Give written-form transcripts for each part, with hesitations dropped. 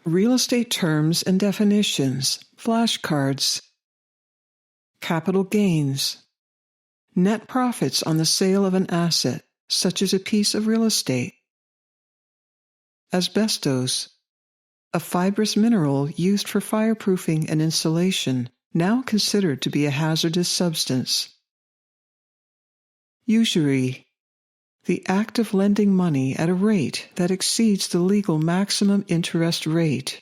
Real estate terms and definitions, flashcards. Capital gains. Net profits on the sale of an asset, such as a piece of real estate. Asbestos. A fibrous mineral used for fireproofing and insulation, now considered to be a hazardous substance. Usury. The act of lending money at a rate that exceeds the legal maximum interest rate.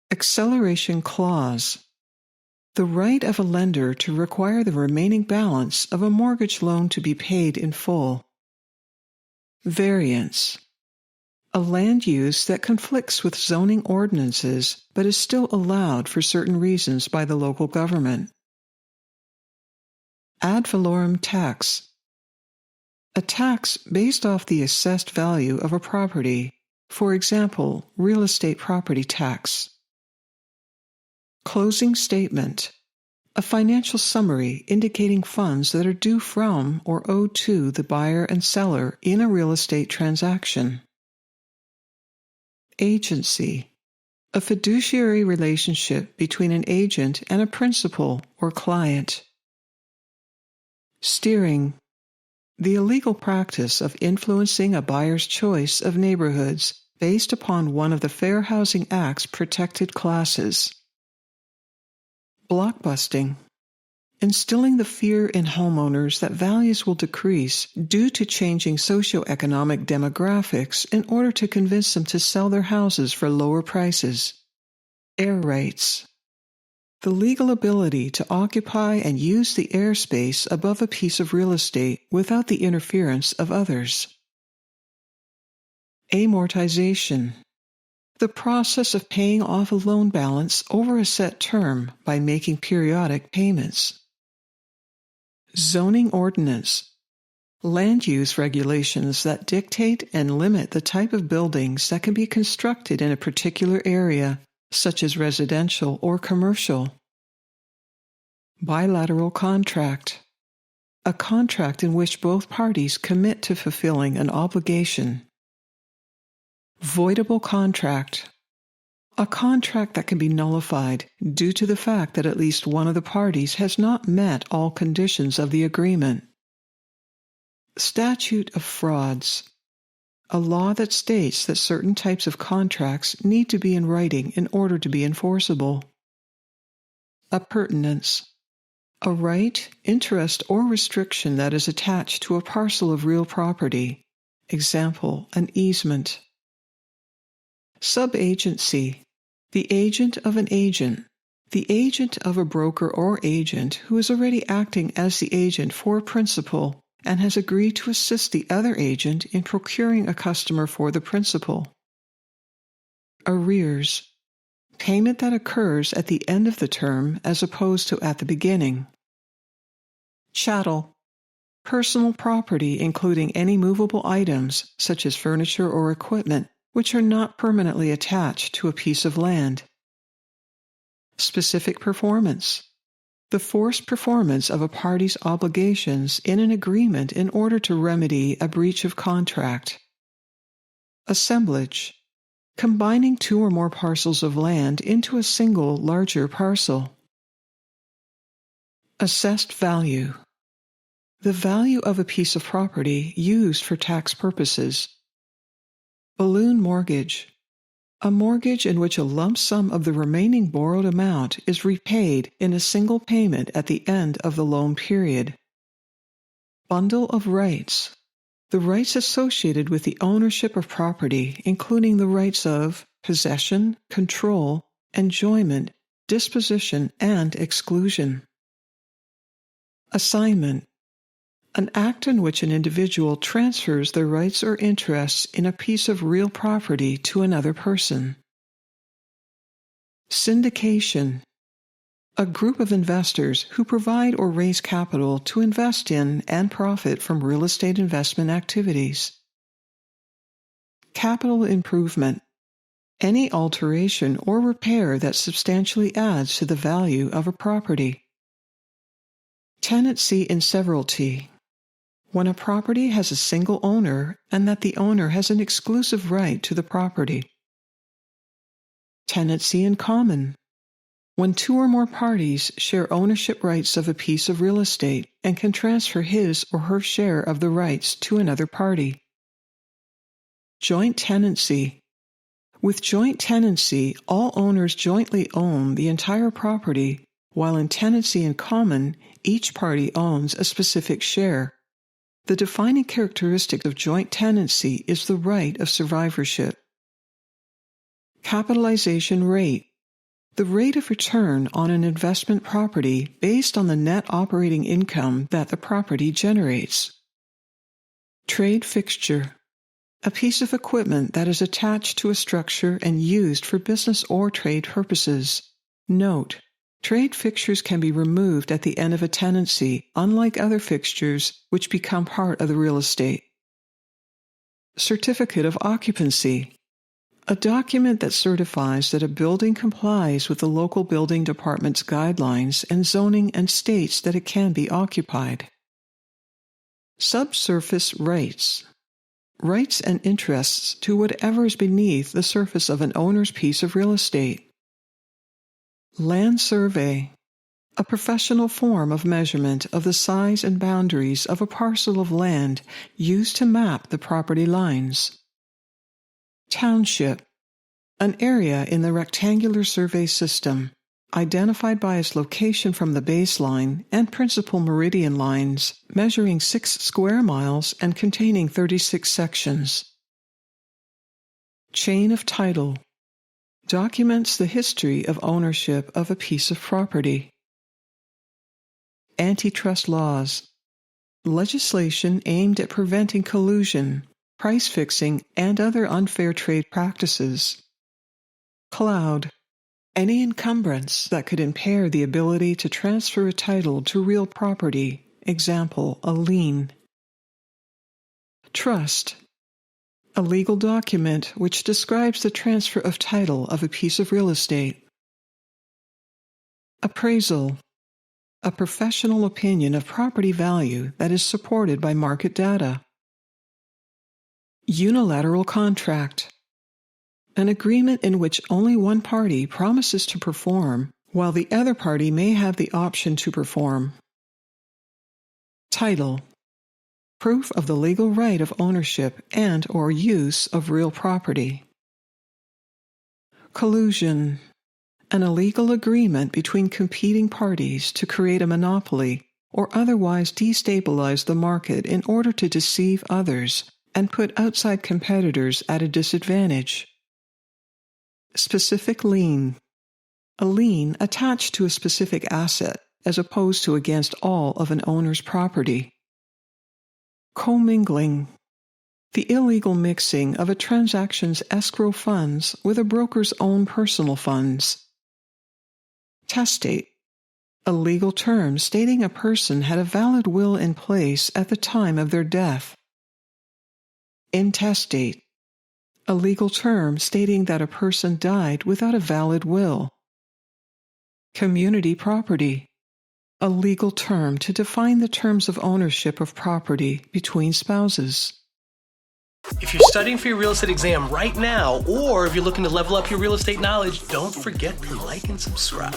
Acceleration clause. The right of a lender to require the remaining balance of a mortgage loan to be paid in full. Variance. A land use that conflicts with zoning ordinances but is still allowed for certain reasons by the local government. Ad valorem tax. A tax based off the assessed value of a property, for example, real estate property tax. Closing statement. A financial summary indicating funds that are due from or owed to the buyer and seller in a real estate transaction. Agency. A fiduciary relationship between an agent and a principal or client. Steering. The illegal practice of influencing a buyer's choice of neighborhoods based upon one of the Fair Housing Act's protected classes. Blockbusting. Instilling the fear in homeowners that values will decrease due to changing socioeconomic demographics in order to convince them to sell their houses for lower prices. Air rights. The legal ability to occupy and use the airspace above a piece of real estate without the interference of others. Amortization. The process of paying off a loan balance over a set term by making periodic payments. Zoning ordinance. Land use regulations that dictate and limit the type of buildings that can be constructed in a particular area, such as residential or commercial. Bilateral contract. A contract in which both parties commit to fulfilling an obligation. Voidable contract. A contract that can be nullified due to the fact that at least one of the parties has not met all conditions of the agreement. Statute of Frauds. A law that states that certain types of contracts need to be in writing in order to be enforceable. Appurtenance. A right, interest, or restriction that is attached to a parcel of real property. Example, an easement. Subagency. The agent of an agent. The agent of a broker or agent who is already acting as the agent for a principal and has agreed to assist the other agent in procuring a customer for the principal. Arrears. Payment that occurs at the end of the term as opposed to at the beginning. Chattel. Personal property including any movable items, such as furniture or equipment, which are not permanently attached to a piece of land. Specific performance. The forced performance of a party's obligations in an agreement in order to remedy a breach of contract. Assemblage. Combining two or more parcels of land into a single, larger parcel. Assessed value. The value of a piece of property used for tax purposes. Balloon mortgage. A mortgage in which a lump sum of the remaining borrowed amount is repaid in a single payment at the end of the loan period. Bundle of rights. The rights associated with the ownership of property, including the rights of possession, control, enjoyment, disposition, and exclusion. Assignment. An act in which an individual transfers their rights or interests in a piece of real property to another person. Syndication. A group of investors who provide or raise capital to invest in and profit from real estate investment activities. Capital improvement. Any alteration or repair that substantially adds to the value of a property. Tenancy in severalty. When a property has a single owner and that the owner has an exclusive right to the property. Tenancy in common. When two or more parties share ownership rights of a piece of real estate and can transfer his or her share of the rights to another party. Joint tenancy. With joint tenancy, all owners jointly own the entire property, while in tenancy in common, each party owns a specific share. The defining characteristic of joint tenancy is the right of survivorship. Capitalization rate. The rate of return on an investment property based on the net operating income that the property generates. Trade fixture. A piece of equipment that is attached to a structure and used for business or trade purposes. Note: trade fixtures can be removed at the end of a tenancy, unlike other fixtures which become part of the real estate. Certificate of occupancy. A document that certifies that a building complies with the local building department's guidelines and zoning and states that it can be occupied. Subsurface rights. Rights and interests to whatever is beneath the surface of an owner's piece of real estate. Land survey. A professional form of measurement of the size and boundaries of a parcel of land used to map the property lines. Township. An area in the rectangular survey system, identified by its location from the baseline and principal meridian lines, measuring 6 square miles and containing 36 sections. Chain of title. Documents the history of ownership of a piece of property. Antitrust laws. Legislation aimed at preventing collusion, price fixing, and other unfair trade practices. Cloud. Any encumbrance that could impair the ability to transfer a title to real property, example, a lien. Trust. A legal document which describes the transfer of title of a piece of real estate. Appraisal. A professional opinion of property value that is supported by market data. Unilateral contract. An agreement in which only one party promises to perform, while the other party may have the option to perform. Title. Proof of the legal right of ownership and or use of real property. Collusion. An illegal agreement between competing parties to create a monopoly or otherwise destabilize the market in order to deceive others and put outside competitors at a disadvantage. Specific lien. A lien attached to a specific asset as opposed to against all of an owner's property. Commingling. The illegal mixing of a transaction's escrow funds with a broker's own personal funds. Testate. A legal term stating a person had a valid will in place at the time of their death. Intestate. A legal term stating that a person died without a valid will. Community property. A legal term to define the terms of ownership of property between spouses. If you're studying for your real estate exam right now, or if you're looking to level up your real estate knowledge, don't forget to like and subscribe.